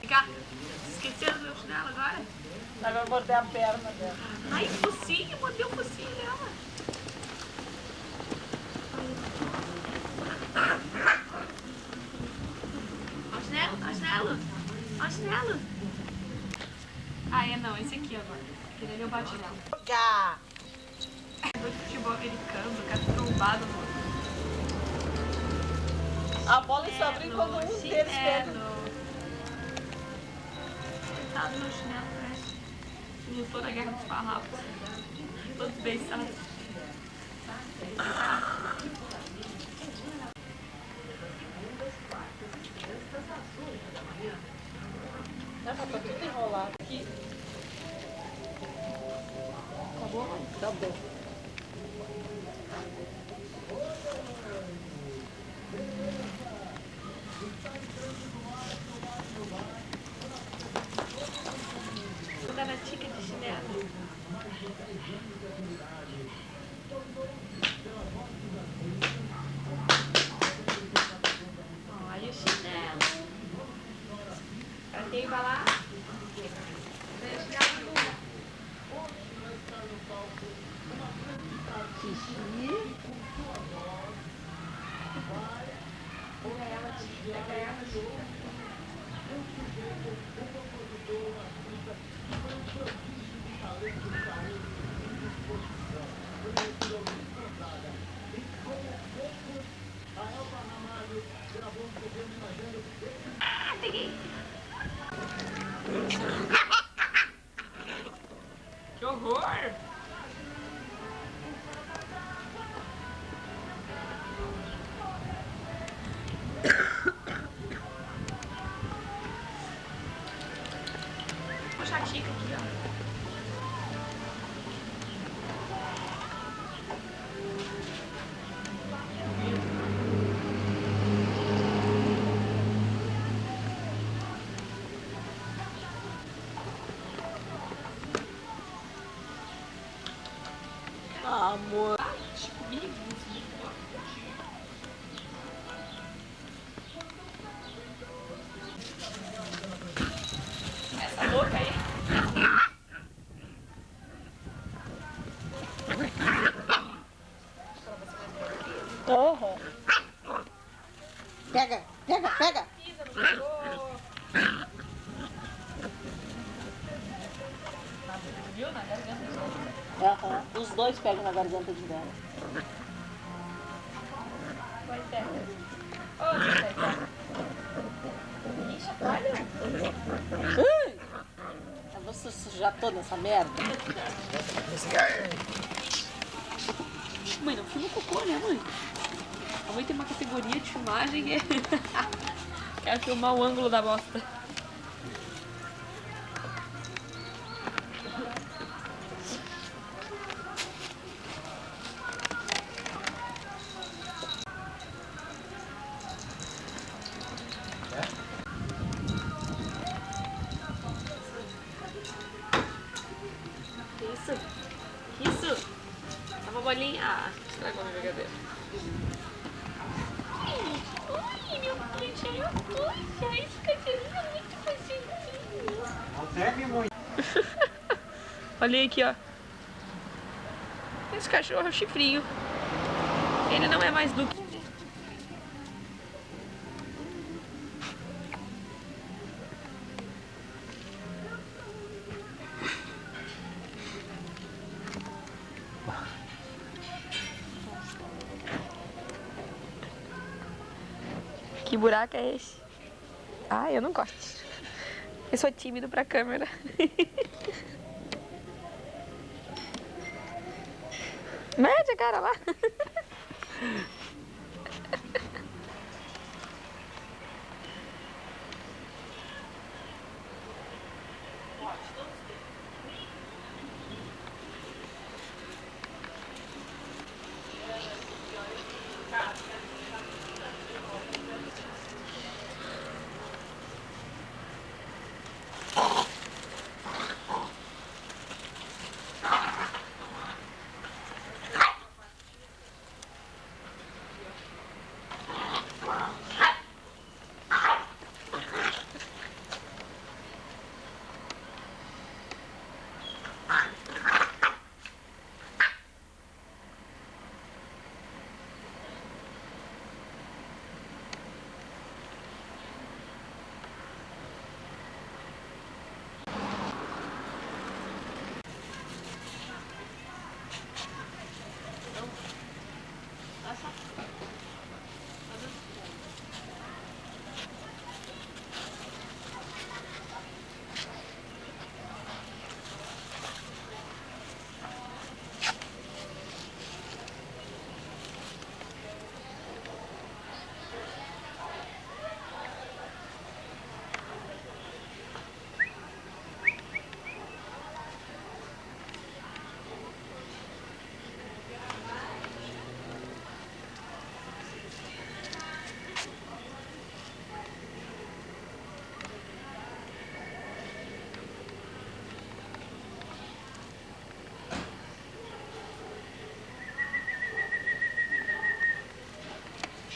Cá, esqueceu do meu chinelo agora? Agora eu botei a perna dela. Ai, focinho, botei o focinho dela. Ó o chinelo, ó o chinelo, ó o chinelo. Ah, é não, esse aqui agora. Aquele ali eu bati nela. Jogar! Do futebol americano, o cara trombado no... A bola só brinca quando um deles pega. Coitado do meu chinelo, parece. Lutou na guerra dos farrapos. Todos beiçados. Nossa, tá tudo enrolado aqui. Acabou, mãe? Tá bom. Vou dar na tica de chinelo. Olha o chinelo. Pra quem vai lá? Xixi. Peguei. Que horror! Vou puxar a tica aqui, ó. Amor. Essa louca aí. Uhum. Pega, pega, pega. Pisa no cocô. Viu? Na garganta de novo. Uhum. Os dois pegam na garganta de dela. Vai, Teca. Ô, Teca. Ih, chacoalha. Você já tô nessa merda? Mãe, não filma o cocô, né, mãe? A mãe tem uma categoria de filmagem que... Quero filmar o ângulo da bosta. Isso. Isso. É uma bolinha. Ah, estragou meu brigadeiro. Ai, meu peixinho. Puxa, esse cachorrinho é muito fofinho. Observe muito. Olha aqui, ó. Esse cachorro é o chifrinho. Ele não é mais do que... Que buraco é esse? Ah, eu não gosto. Eu sou tímido pra câmera. Mete a cara lá.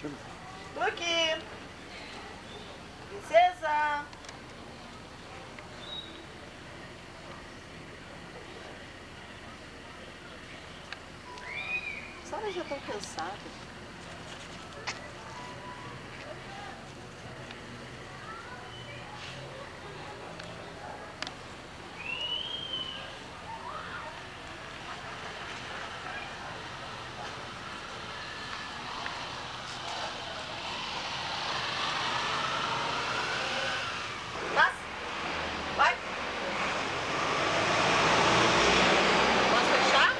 Duque! Princesa! A senhora já tão cansada. Mas, vai! Posso fechar?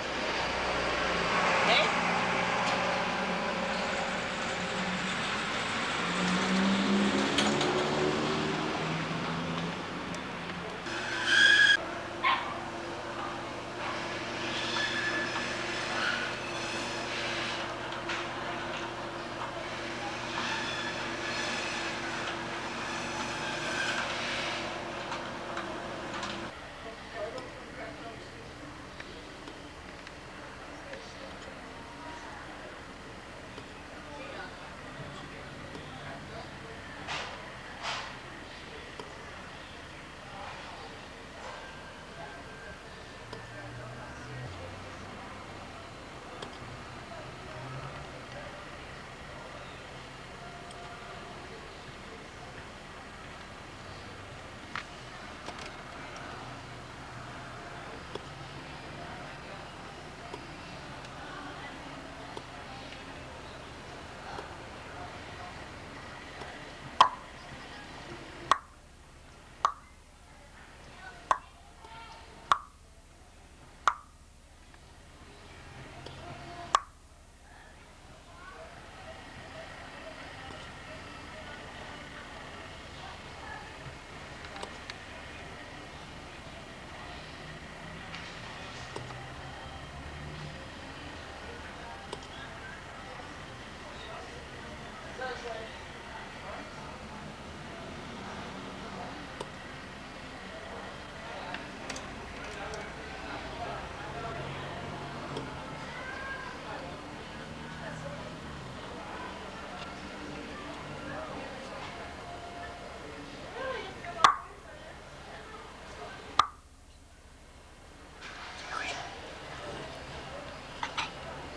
Hein?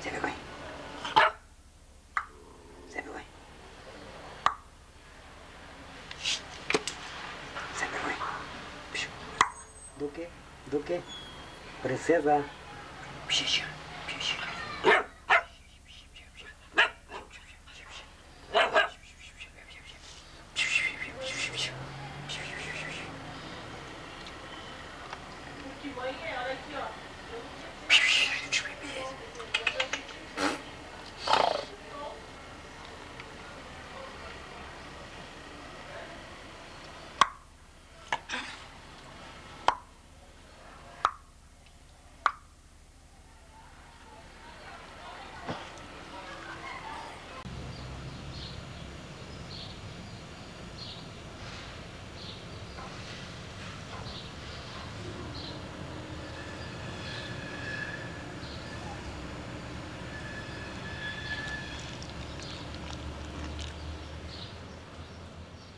Sem vergonha. Sem vergonha. Sem vergonha. Do quê? Do quê? Princesa. Bochecha.